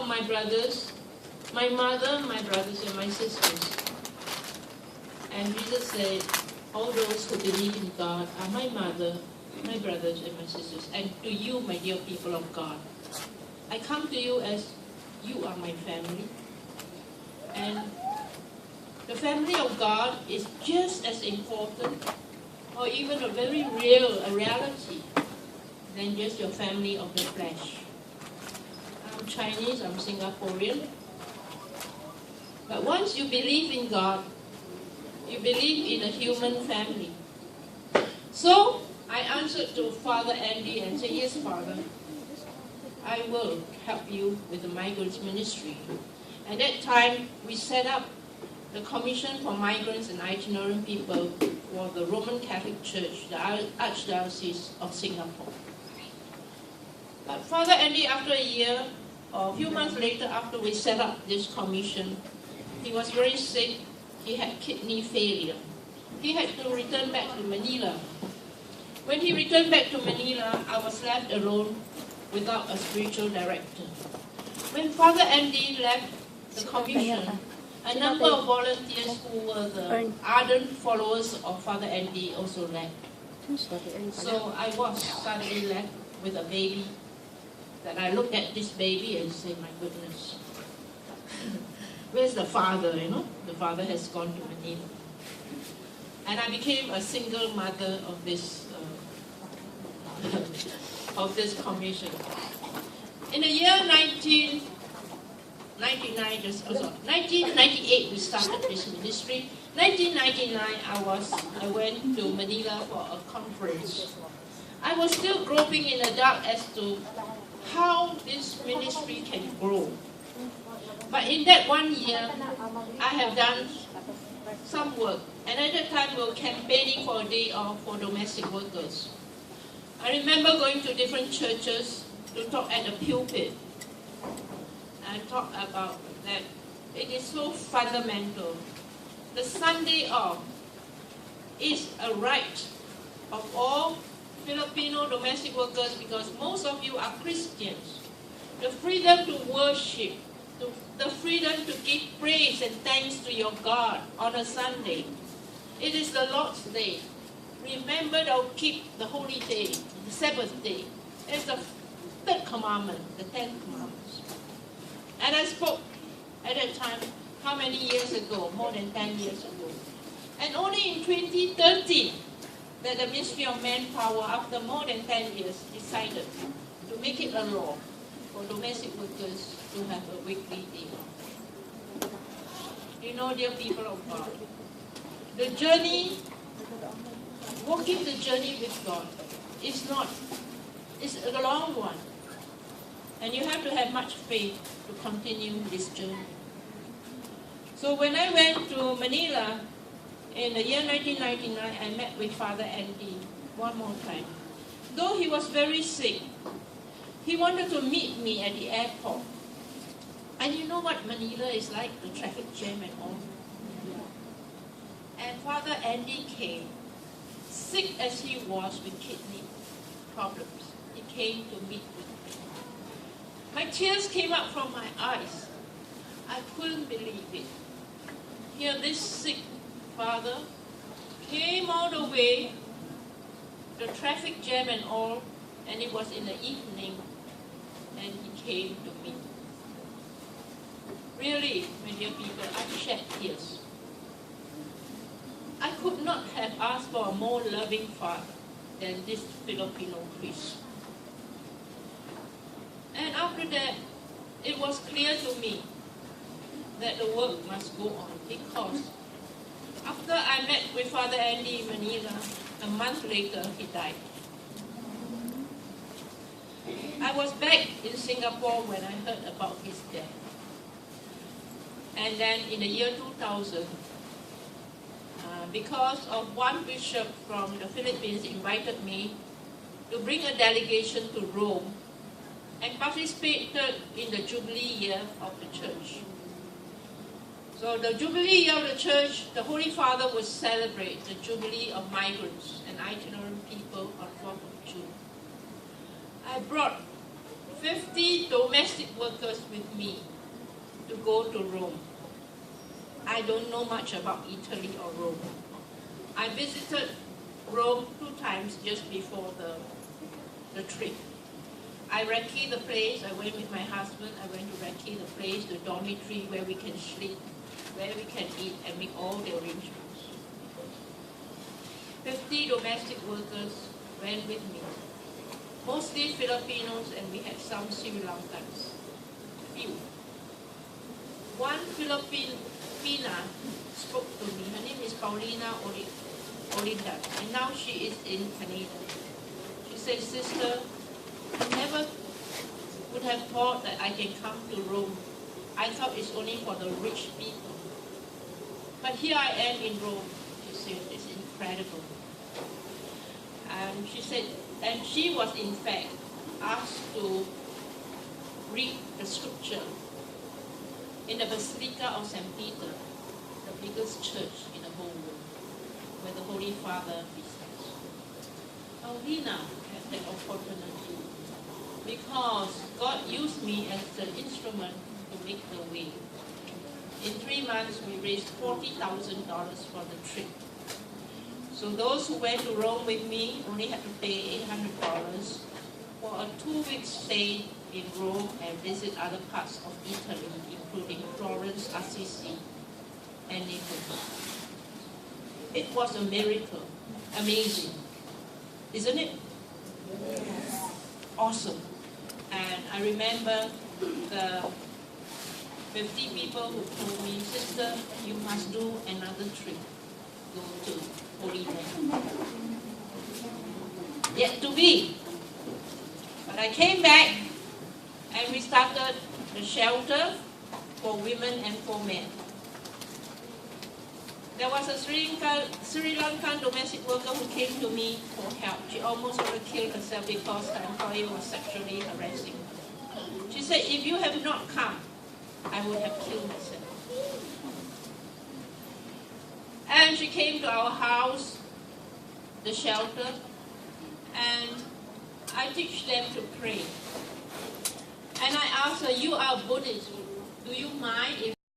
are my brothers, my mother, my brothers, and my sisters. And Jesus said, all those who believe in God are my mother, my brothers, and my sisters. And to you, my dear people of God, I come to you as you are my family. And the family of God is just as important, or even a very real reality, than just your family of the flesh. I'm Chinese, I'm Singaporean. But once you believe in God, you believe in a human family. So I answered to Father Andy and said, yes, Father, I will help you with the migrants ministry. At that time, we set up the Commission for Migrants and Itinerant People for the Roman Catholic Church, the Archdiocese of Singapore. But Father Andy, after a year, or a few months later after we set up this commission, he was very sick. He had kidney failure. He had to return back to Manila. When he returned back to Manila, I was left alone without a spiritual director. When Father Andy left the commission, a number of volunteers who were the ardent followers of Father Andy also left. So I was suddenly left with a baby, that I looked at this baby and said, my goodness, where's the father, you know? The father has gone to Manila. And I became a single mother of this commission. In the year 1998, we started this ministry. 1999, I went to Manila for a conference. I was still groping in the dark as to how this ministry can grow. But in that 1 year, I have done some work. And at that time, we were campaigning for a day off for domestic workers. I remember going to different churches to talk at the pulpit and talk about that it is so fundamental. The Sunday off is a right of all Filipino domestic workers because most of you are Christians. The freedom to worship, the freedom to give praise and thanks to your God on a Sunday. It is the Lord's day. Remember to keep the holy day, the Sabbath day. It's the third commandment, the 10 commandments. And I spoke at that time, how many years ago? More than 10 years ago. And only in 2013 that the Ministry of Manpower, after more than 10 years, decided to make it a law for domestic workers to have a weekly day off. You know, dear people of God, the journey, walking the journey with God is a long one. And you have to have much faith to continue this journey. So when I went to Manila in the year 1999, I met with Father Andy one more time. Though he was very sick, he wanted to meet me at the airport. And you know what Manila is like, the traffic jam and all. And Father Andy came, sick as he was with kidney problems. He came to meet with me. My tears came up from my eyes. I couldn't believe it. Here this sick father came all the way, the traffic jam and all, and it was in the evening, and he came to me. Really, my dear people, I shed tears. I could not have asked for a more loving father than this Filipino priest. And after that, it was clear to me that the work must go on because after I met with Father Andy in Manila, a month later he died. I was back in Singapore when I heard about his death. And then in the year 2000, because of one bishop from the Philippines invited me to bring a delegation to Rome and participated in the Jubilee year of the church. So the Jubilee year of the church, the Holy Father will celebrate the Jubilee of migrants and itinerant people on 4th of June. I brought 50 domestic workers with me to go to Rome. I don't know much about Italy or Rome. I visited Rome 2 times just before the trip. I recce the place. I went with my husband. I went to recce the place, the dormitory where we can sleep, where we can eat, and make all the arrangements. 50 domestic workers went with me. Mostly Filipinos, and we had some Sri Lankans. Few. One Filipina spoke to me. Her name is Paulina Olinda, and now she is in Canada. She said, "Sister, I never would have thought that I can come to Rome. I thought it's only for the rich people. But here I am in Rome." She said, "It's incredible." And she said, and she was in fact asked to read the scripture in the Basilica of St. Peter, the biggest church in the whole world, where the Holy Father resides. Paulina had that opportunity because God used me as the instrument to make the way. In 3 months, we raised $40,000 for the trip. So those who went to Rome with me only had to pay $800 for a 2-week stay in Rome and visit other parts of Italy, including Florence, Assisi, and Naples. It was a miracle. Amazing. Isn't it? Yes. Awesome. And I remember the 50 people who told me, "Sister, you must do another trip. Go to Holy Land." Yet to be. But I came back and we started the shelter for women and for men. There was a Sri Lankan domestic worker who came to me for help. She almost wanted to kill herself because her employer was sexually harassing her. She said, "If you have not come, I would have killed myself." And she came to our house, the shelter, and I teach them to pray. And I asked her, "You are Buddhist. Do you mind if